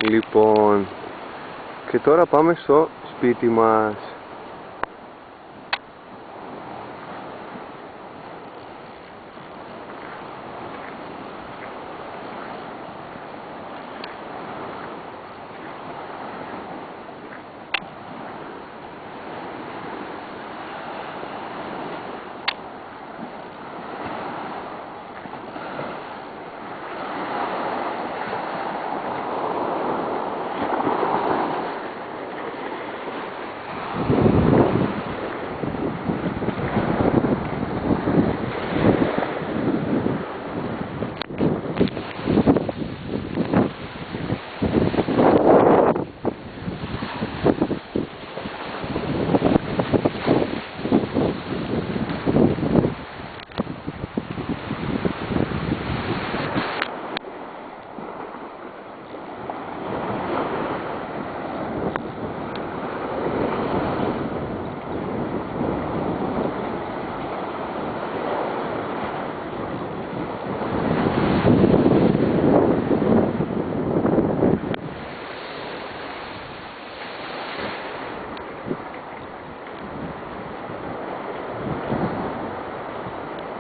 Λοιπόν, και τώρα πάμε στο σπίτι μας.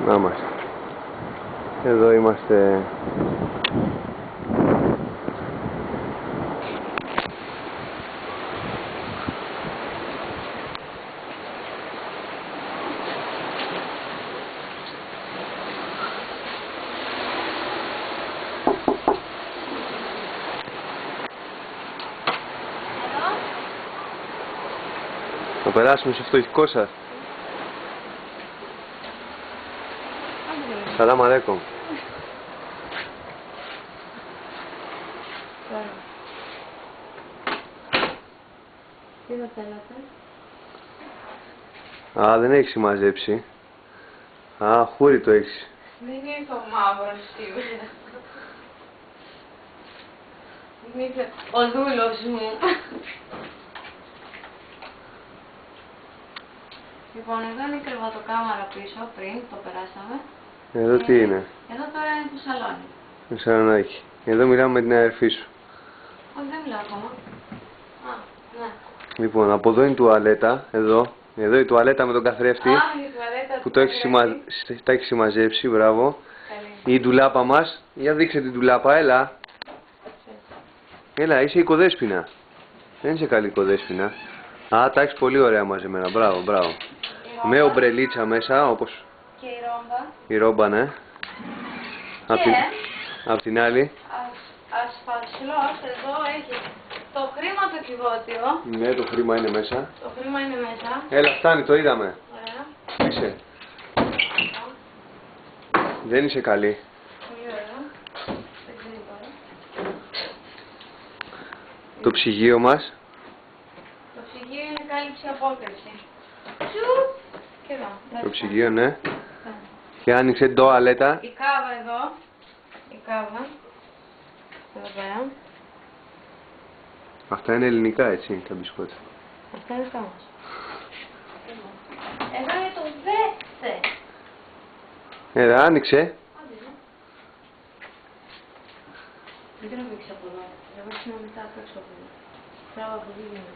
Να είμαστε. Εδώ είμαστε. Να περάσουμε στο φτωχικό σας. Σαλάμ αλέκουμ. Τι θα θέλατε? Α, δεν έχεις συμμαζέψει. Α, χούρι το έχεις. Δεν είναι το μαύρο σήμερα. Δεν ήρθε ο δούλος μου. Λοιπόν, εδώ είναι η κρεβατοκάμαρα πίσω, πριν το περάσαμε. Εδώ τι είναι? Εδώ τώρα είναι το σαλόνι. Το σαλονάκι. Εδώ μιλάμε με την αδερφή σου. Όχι, δεν μιλάω ακόμα. Α, ναι. Λοιπόν, από εδώ είναι η τουαλέτα. Εδώ η τουαλέτα με τον καθρέφτη. Α, η τουαλέτα Που τα έχει συμμαζέψει, μπράβο. Καλή. Η ντουλάπα μας. Για δείξε την ντουλάπα, έλα. Έλα, είσαι οικοδέσποινα. Δεν είσαι καλή οικοδέσποινα. Α, τα έχεις πολύ ωραία μαζεμένα, μπράβο, μπράβο. Με ομπρελίτσα μέσα, όπως Και η ρόμπα. η ρόμπα, ναι. Απ' την άλλη. Ασφαλώς εδώ έχει το χρηματοκιβώτιο. Ναι, το χρήμα είναι μέσα. Το χρήμα είναι μέσα. Έλα, φτάνει, το είδαμε. Ωραία. Είσαι. Δεν είσαι καλή. Πολύ ωραία. Δεν ξέρω τώρα. Το ψυγείο μας. Το ψυγείο είναι κάλυψη απόκρυψη. Και εδώ. Το ψυγείο, ναι. Και άνοιξε τουαλέτα. Η κάβα εδώ. Η κάβα. Εδώ πέρα. Αυτά είναι ελληνικά, έτσι, τα μπισκότα. Αυτά είναι δικά μας. Εδώ είναι το δέτε. Έλα, άνοιξε. Δεν θέλω να παίξεις από εδώ. Εγώ είμαι μετά απ' έξω από εδώ. Τράβα από εδώ γίνεται.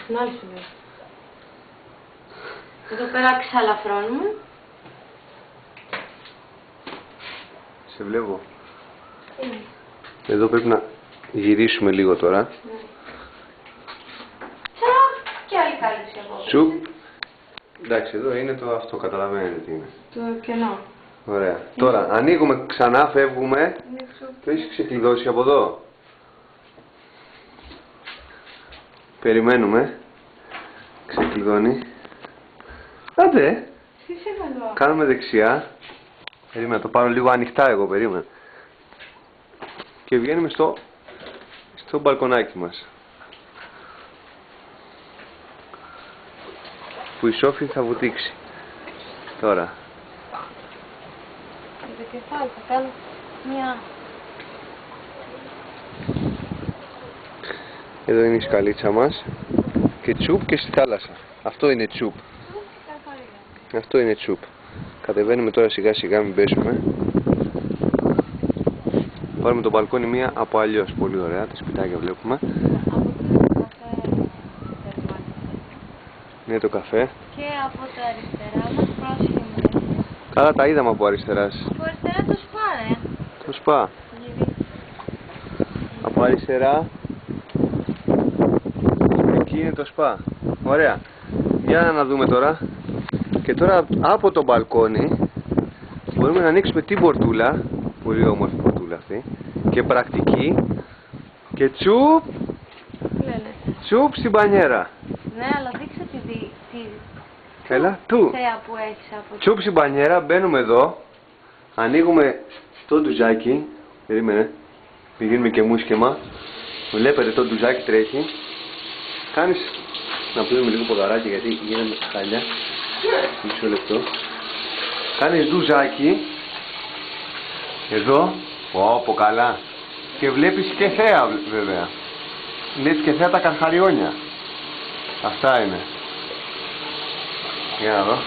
Στην άλλη σου λέω. Εδώ πέρα ξαλαφρώνουμε. Σε βλέπω. Είναι. Εδώ πρέπει να γυρίσουμε λίγο τώρα. Ναι. Τσακ! Και άλλη κάλυψη από Τσουπ. Εντάξει, εδώ είναι το αυτό, καταλαβαίνετε τι είναι. το κενό. Ωραία. Τώρα, ανοίγουμε ξανά, φεύγουμε. Είναι τσουπ. Το έχεις ξεκλειδώσει από εδώ. Περιμένουμε. Ξεκλειδώνει. Άντε. Τι σε καλό. Κάνουμε δεξιά. Περίμενα, το πάρω λίγο ανοιχτά εγώ, περίμενα. Και βγαίνουμε στο μπαλκονάκι μας. Που η Σόφη θα βουτήξει. Τώρα. Με το κεφάλι θα κάνω μια... Εδώ είναι η σκαλίτσα μας. Και τσουπ και στη θάλασσα. Αυτό είναι τσουπ. Αυτό είναι τσουπ. Κατεβαίνουμε τώρα σιγά σιγά, μην πέσουμε. πάρουμε το μπαλκόνι μία από αλλιώς. Πολύ ωραία, τα σπιτάκια βλέπουμε. Από εκεί το καφέ θερμάτισε. Είναι το καφέ. Και από τα αριστερά μας πρόσχημα. Καλά τα είδαμε από αριστεράς. Από αριστερά το σπάρε. Το σπα. Από αριστερά. Εκεί είναι το σπα. Ωραία. Για να δούμε τώρα. Και τώρα από το μπαλκόνι μπορούμε να ανοίξουμε την πορτούλα. Πολύ όμορφη πορτούλα αυτή. Και πρακτική. Και τσουπ. Τι λένε. Τσουπ στην μπανιέρα. Ναι, αλλά δείξε τη Έλα, του. θέα που έχεις από Τσουπ στην μπανιέρα, μπαίνουμε εδώ. Ανοίγουμε το ντουζάκι. Περίμενε. Μην γίνουμε και μουσκεμα. Βλέπετε το ντουζάκι τρέχει. Κάνεις να πλύνουμε λίγο ποδαράκι γιατί γίναμε χάλια. Μισό λεπτό. Κάνεις ντουζάκι. Εδώ. Πω καλά. Και βλέπεις και θέα βέβαια. Βλέπεις και θέα τα καρχαριόνια. Αυτά είναι. Για να δω.